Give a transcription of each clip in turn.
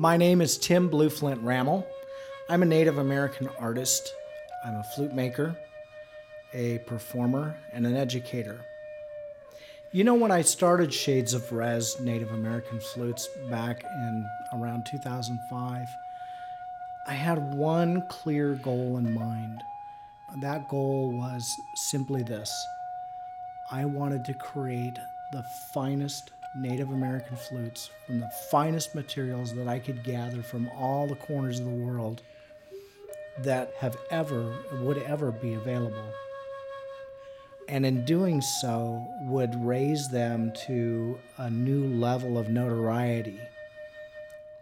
My name is Tim Blueflint Rammel. I'm a Native American artist. I'm a flute maker, a performer, and an educator. You know, when I started Shades of Res Native American Flutes back in around 2005, I had one clear goal in mind. That goal was simply this. I wanted to create the finest Native American flutes from the finest materials that I could gather from all the corners of the world that would ever be available. And in doing so, would raise them to a new level of notoriety.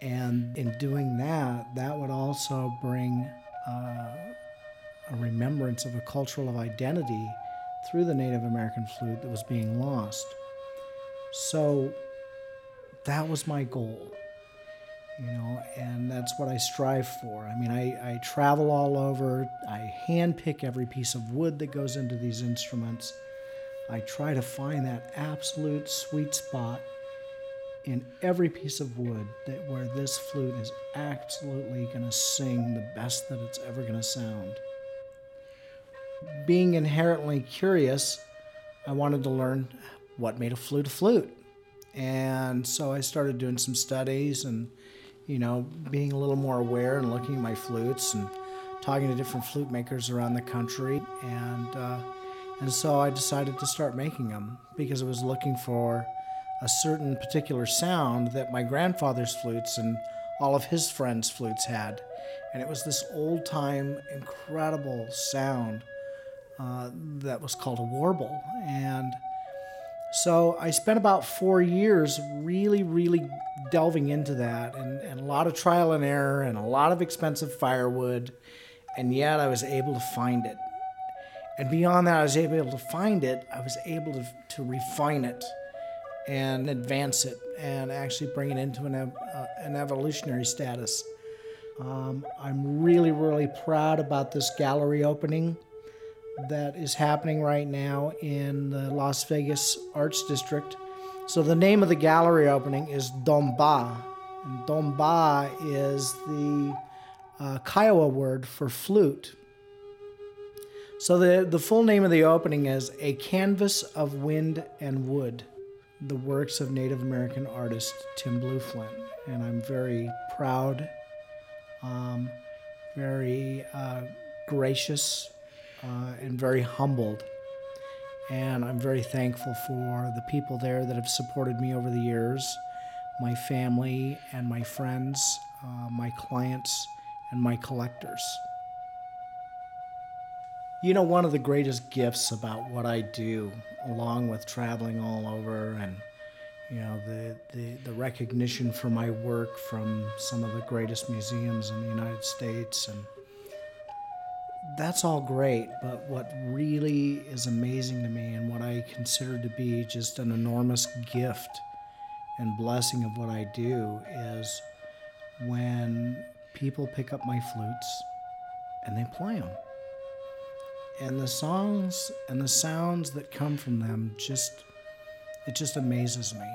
And in doing that, that would also bring a remembrance of a cultural identity through the Native American flute that was being lost. So that was my goal, and that's what I strive for. I mean, I travel all over. I handpick every piece of wood that goes into these instruments. I try to find that absolute sweet spot in every piece of wood where this flute is absolutely going to sing the best that it's ever going to sound. Being inherently curious, I wanted to learn what made a flute. And so I started doing some studies and, being a little more aware and looking at my flutes and talking to different flute makers around the country. And so I decided to start making them because I was looking for a certain particular sound that my grandfather's flutes and all of his friends' flutes had. And it was this old-time, incredible sound that was called a warble. And so I spent about 4 years really delving into that and a lot of trial and error and a lot of expensive firewood, and yet I was able to find it. And beyond that, I was able to find it, I was able to refine it and advance it and actually bring it into an evolutionary status. I'm really proud about this gallery opening that is happening right now in the Las Vegas Arts District. So the name of the gallery opening is Domba. And Domba is the Kiowa word for flute. So the full name of the opening is A Canvas of Wind and Wood, the works of Native American artist Tim Blueflint. And I'm very proud, very gracious, and very humbled. And I'm very thankful for the people there that have supported me over the years, my family and my friends, my clients, and my collectors. One of the greatest gifts about what I do, along with traveling all over and the recognition for my work from some of the greatest museums in the United States, and that's all great, but what really is amazing to me and what I consider to be just an enormous gift and blessing of what I do is when people pick up my flutes and they play them. And the songs and the sounds that come from them it just amazes me,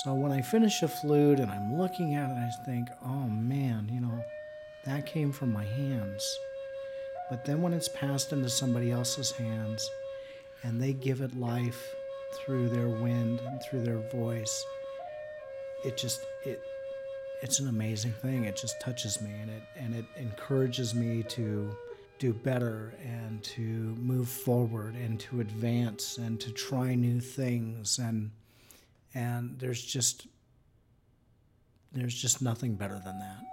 So when I finish a flute and I'm looking at it, I think, oh man, that came from my hands. But then when it's passed into somebody else's hands and they give it life through their wind and through their voice, it's an amazing thing. It just touches me and it encourages me to do better and to move forward and to advance and to try new things, and there's just nothing better than that.